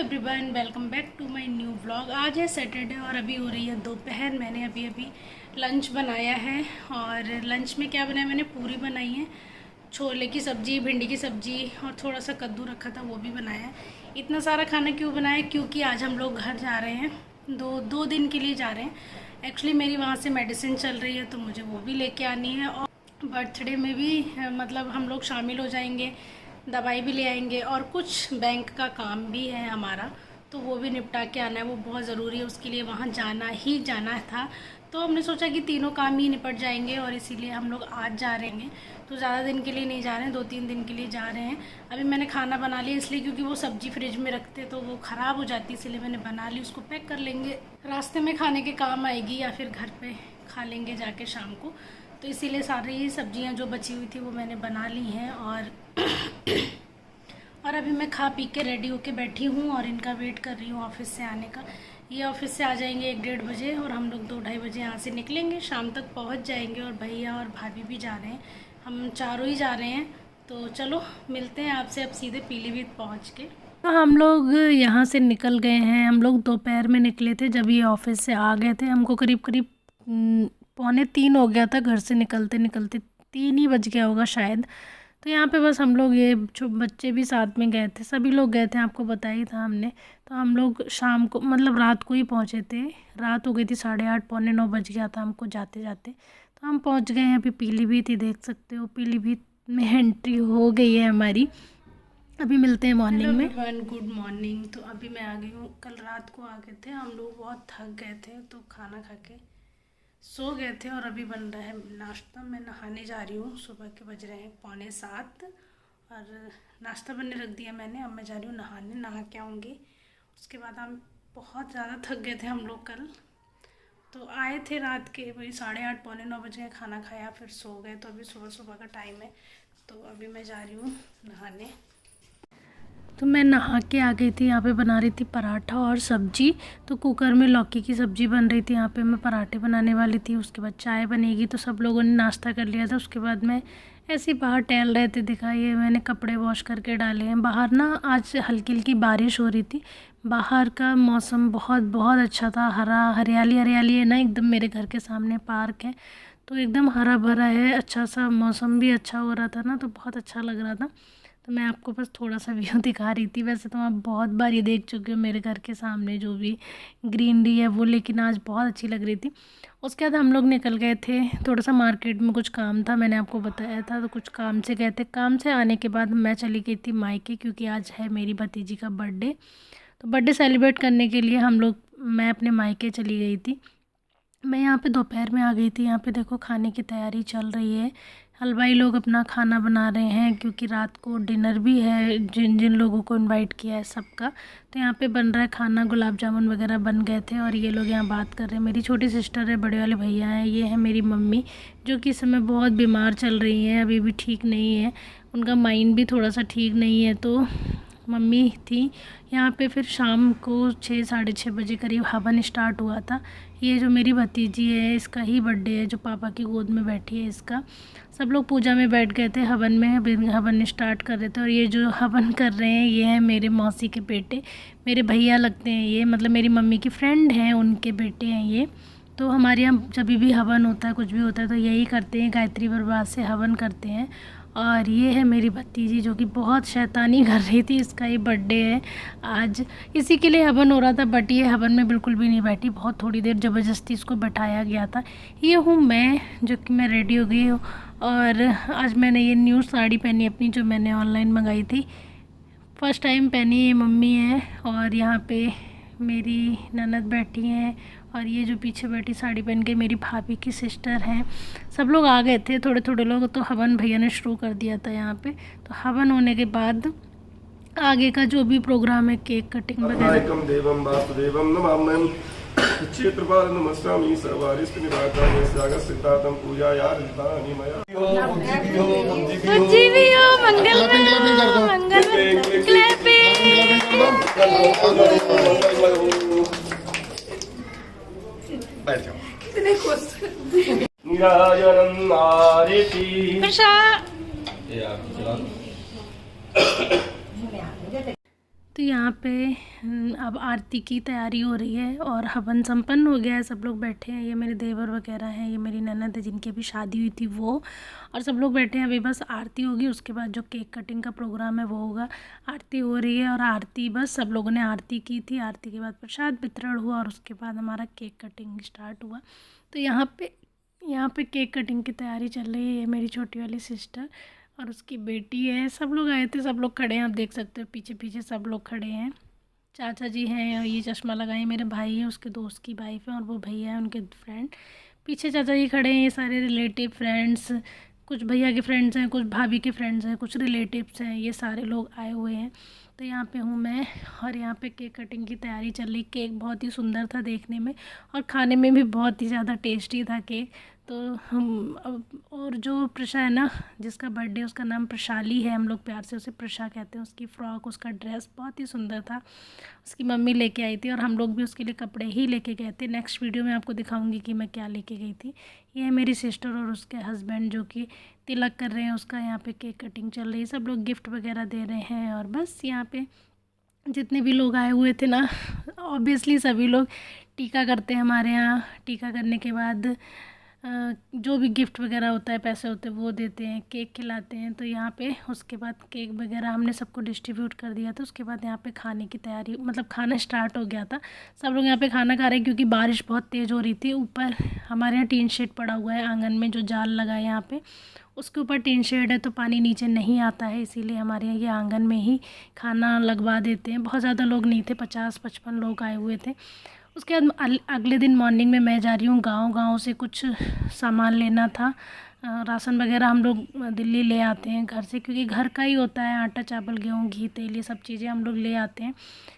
Everyone, welcome back to my new vlog. आज है Saturday और अभी हो रही है दोपहर। मैंने अभी लंच बनाया है और लंच में क्या बनाया, मैंने पूरी बनाई है, छोले की सब्ज़ी, भिंडी की सब्ज़ी और थोड़ा सा कद्दू रखा था वो भी बनाया है। इतना सारा खाना क्यों बनाया, क्योंकि आज हम लोग घर जा रहे हैं, दो दिन के लिए जा रहे हैं। एक्चुअली मेरी वहाँ से मेडिसिन चल रही है तो मुझे वो भी लेके आनी है और बर्थडे में भी मतलब हम लोग शामिल हो जाएंगे, दवाई भी ले आएंगे और कुछ बैंक का काम भी है हमारा, तो वो भी निपटा के आना है, वो बहुत ज़रूरी है, उसके लिए वहाँ जाना था। तो हमने सोचा कि तीनों काम ही निपट जाएंगे और इसीलिए हम लोग आज जा रहे हैं। तो ज़्यादा दिन के लिए नहीं जा रहे हैं, 2-3 दिन के लिए जा रहे हैं। अभी मैंने खाना बना लिया इसलिए क्योंकि वो सब्ज़ी फ्रिज में रखते तो वो ख़राब हो जाती, इसलिए मैंने बना ली, उसको पैक कर लेंगे, रास्ते में खाने के काम आएगी या फिर घर पर खा लेंगे जाके शाम को। तो इसीलिए सारी सब्जियां जो बची हुई थी वो मैंने बना ली हैं और अभी मैं खा पी के रेडी होके बैठी हूँ और इनका वेट कर रही हूँ ऑफिस से आने का। ये ऑफिस से आ जाएंगे 1-1:30 बजे और हम लोग 2-2:30 बजे यहाँ से निकलेंगे, शाम तक पहुँच जाएंगे। और भैया और भाभी भी जा रहे हैं, हम चारों ही जा रहे हैं। तो चलो मिलते हैं आपसे अब सीधे पीलीभीत पहुँच के। तो हम लोग यहाँ से निकल गए हैं, हम लोग दोपहर में निकले थे, जब ये ऑफिस से आ गए थे हमको करीब 2:45 हो गया था, घर से निकलते निकलते 3 ही बज गया होगा शायद। तो यहाँ पे बस हम लोग, ये बच्चे भी साथ में गए थे, सभी लोग गए थे, आपको बताया ही था हमने। तो हम लोग शाम को मतलब रात को ही पहुँचे थे, रात हो गई थी, 8:30 पौने 9 बज गया था हमको जाते जाते। तो हम पहुँच गए हैं अभी पीलीभीत, ही देख सकते हो पीलीभीत में एंट्री हो गई है हमारी। अभी मिलते हैं मॉर्निंग में। Good morning. तो अभी मैं आ गई हूँ, कल रात को आ गए थे हम लोग, बहुत थक गए थे तो खाना खा के सो गए थे और अभी बन रहा है नाश्ता। मैं नहाने जा रही हूँ, सुबह के बज रहे हैं 6:45 और नाश्ता बनने रख दिया मैंने। अब मैं जा रही हूँ नहाने, नहा के आऊँगी। उसके बाद हम बहुत ज़्यादा थक गए थे हम लोग कल, तो आए थे रात के वही 8:30 पौने 9 बजे, खाना खाया फिर सो गए। तो अभी सुबह का टाइम है, तो अभी मैं जा रही हूँ नहाने। तो मैं नहा के आ गई थी, यहाँ पे बना रही थी पराठा और सब्जी। तो कुकर में लौकी की सब्ज़ी बन रही थी, यहाँ पे मैं पराठे बनाने वाली थी, उसके बाद चाय बनेगी। तो सब लोगों ने नाश्ता कर लिया था, उसके बाद मैं ऐसे ही बाहर टहल रहे थे, दिखा ये मैंने कपड़े वॉश करके डाले हैं बाहर ना। आज हल्की हल्की बारिश हो रही थी, बाहर का मौसम बहुत अच्छा था, हरियाली है ना एकदम। मेरे घर के सामने पार्क है तो एकदम हरा भरा है, अच्छा सा मौसम भी अच्छा हो रहा था ना, तो बहुत अच्छा लग रहा था। तो मैं आपको बस थोड़ा सा व्यू दिखा रही थी। वैसे तो आप बहुत बार ये देख चुके हो मेरे घर के सामने जो भी ग्रीनरी है वो, लेकिन आज बहुत अच्छी लग रही थी। उसके बाद हम लोग निकल गए थे, थोड़ा सा मार्केट में कुछ काम था, मैंने आपको बताया था, तो कुछ काम से गए थे। काम से आने के बाद मैं चली गई थी मायके, क्योंकि आज है मेरी भतीजी का बर्थडे। तो बर्थडे सेलिब्रेट करने के लिए मैं अपने मायके चली गई थी। मैं यहाँ पे दोपहर में आ गई थी। यहाँ पे देखो खाने की तैयारी चल रही है, हलवाई लोग अपना खाना बना रहे हैं, क्योंकि रात को डिनर भी है, जिन जिन लोगों को इनवाइट किया है सबका। तो यहाँ पे बन रहा है खाना, गुलाब जामुन वगैरह बन गए थे और ये लोग यहाँ बात कर रहे हैं। मेरी छोटी सिस्टर है, बड़े वाले भैया हैं, ये है मेरी मम्मी जो कि इस समय बहुत बीमार चल रही हैं, अभी भी ठीक नहीं है, उनका माइंड भी थोड़ा सा ठीक नहीं है। तो मम्मी थी यहाँ पे। फिर शाम को 6-6:30 बजे करीब हवन स्टार्ट हुआ था। ये जो मेरी भतीजी है इसका ही बर्थडे है, जो पापा की गोद में बैठी है इसका। सब लोग पूजा में बैठ गए थे, हवन स्टार्ट कर रहे थे। और ये जो हवन कर रहे हैं ये है मेरे मौसी के बेटे, मेरे भैया लगते हैं ये, मतलब मेरी मम्मी की फ्रेंड हैं, उनके बेटे हैं ये। तो हमारे यहाँ जब भी हवन होता है, कुछ भी होता है, तो यही करते हैं, गायत्री बरबाद से हवन करते हैं। और ये है मेरी भतीजी जो कि बहुत शैतानी कर रही थी, इसका ही बर्थडे है आज, इसी के लिए हवन हो रहा था, बट ये हवन में बिल्कुल भी नहीं बैठी, बहुत थोड़ी देर ज़बरदस्ती इसको बैठाया गया था। ये हूँ मैं, जो कि मैं रेडी हो गई हूँ और आज मैंने ये न्यू साड़ी पहनी अपनी, जो मैंने ऑनलाइन मंगाई थी, फर्स्ट टाइम पहनी। ये मम्मी है और यहाँ पे मेरी ननद बैठी हैं और ये जो पीछे बैठी साड़ी पहन के मेरी भाभी की सिस्टर हैं। सब लोग आ गए थे, थोड़े लोग। तो हवन भैया ने शुरू कर दिया था यहाँ पे। तो हवन होने के बाद आगे का जो भी प्रोग्राम है, केक कटिंग वगैरह। कितने खुश निराजनम आरती। तो यहाँ पे अब आरती की तैयारी हो रही है और हवन संपन्न हो गया है। सब लोग बैठे हैं, ये मेरे देवर वगैरह हैं, ये मेरी ननद है जिनकी अभी शादी हुई थी वो, और सब लोग बैठे हैं। अभी बस आरती होगी, उसके बाद जो केक कटिंग का प्रोग्राम है वो होगा। आरती हो रही है और आरती बस सब लोगों ने आरती की थी। आरती के बाद प्रसाद वितरण हुआ और उसके बाद हमारा केक कटिंग स्टार्ट हुआ। तो यहाँ पे केक कटिंग की तैयारी चल रही है। मेरी छोटी वाली सिस्टर और उसकी बेटी है, सब लोग आए थे, सब लोग खड़े हैं, आप देख सकते हो पीछे पीछे सब लोग खड़े हैं। चाचा जी हैं और ये चश्मा लगाए मेरे भाई है, उसके दोस्त की वाइफ है, और वो भैया है उनके फ्रेंड। पीछे चाचा जी खड़े हैं, ये सारे रिलेटिव फ्रेंड्स, कुछ भैया के फ्रेंड्स हैं, कुछ भाभी के फ्रेंड्स हैं, कुछ रिलेटिव्स हैं, ये सारे लोग आए हुए हैं। तो यहाँ पे हूँ मैं और यहाँ पे केक कटिंग की तैयारी चल रही। केक बहुत ही सुंदर था देखने में और खाने में भी बहुत ही ज़्यादा टेस्टी था केक। तो और जो प्रशा है ना, जिसका बर्थडे, उसका नाम प्रशाली है, हम लोग प्यार से उसे प्रशा कहते हैं। उसकी फ़्रॉक, उसका ड्रेस बहुत ही सुंदर था, उसकी मम्मी लेके आई थी और हम लोग भी उसके लिए कपड़े ही लेके गए थे। नेक्स्ट वीडियो में आपको दिखाऊंगी कि मैं क्या लेके गई थी। ये है मेरी सिस्टर और उसके हस्बैंड जो कि तिलक कर रहे हैं उसका। यहाँ पे केक कटिंग चल रही है, सब लोग गिफ्ट वगैरह दे रहे हैं और बस यहाँ पे जितने भी लोग आए हुए थे ना, ऑब्वियसली सभी लोग टीका करते हैं हमारे यहाँ। टीका करने के बाद जो भी गिफ्ट वगैरह होता है, पैसे होते हैं, वो देते हैं, केक खिलाते हैं। तो यहाँ पे उसके बाद केक वगैरह हमने सबको डिस्ट्रीब्यूट कर दिया था। उसके बाद यहाँ पे खाने की तैयारी, मतलब खाना स्टार्ट हो गया था। सब लोग यहाँ पे खाना खा रहे हैं क्योंकि बारिश बहुत तेज़ हो रही थी। ऊपर हमारे यहाँ टीन शेड पड़ा हुआ है, आंगन में जो जाल लगा है यहाँ पे उसके ऊपर टीन शेड है, तो पानी नीचे नहीं आता है, इसीलिए हमारे यहाँ ये आंगन में ही खाना लगवा देते हैं। बहुत ज़्यादा लोग नहीं थे, 50-55 लोग आए हुए थे। उसके बाद अगले दिन मॉर्निंग में मैं जा रही हूँ गाँव से कुछ सामान लेना था। राशन वगैरह हम लोग दिल्ली ले आते हैं घर से, क्योंकि घर का ही होता है, आटा चावल गेहूँ घी तेल ये सब चीज़ें हम लोग ले आते हैं।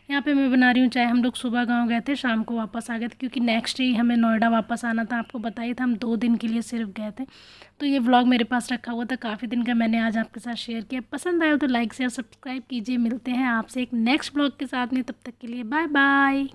यहाँ पे मैं बना रही हूँ चाय। हम लोग सुबह गाँव गए थे, शाम को वापस आ गए थे क्योंकि नेक्स्ट डे हमें नोएडा वापस आना था। आपको बताया था हम 2 दिन के लिए सिर्फ गए थे। तो ये व्लॉग मेरे पास रखा हुआ था काफ़ी दिन का, मैंने आज आपके साथ शेयर किया। पसंद आया तो लाइक शेयर सब्सक्राइब कीजिए। मिलते हैं आपसे एक नेक्स्ट व्लॉग के साथ में, तब तक के लिए बाय बाय।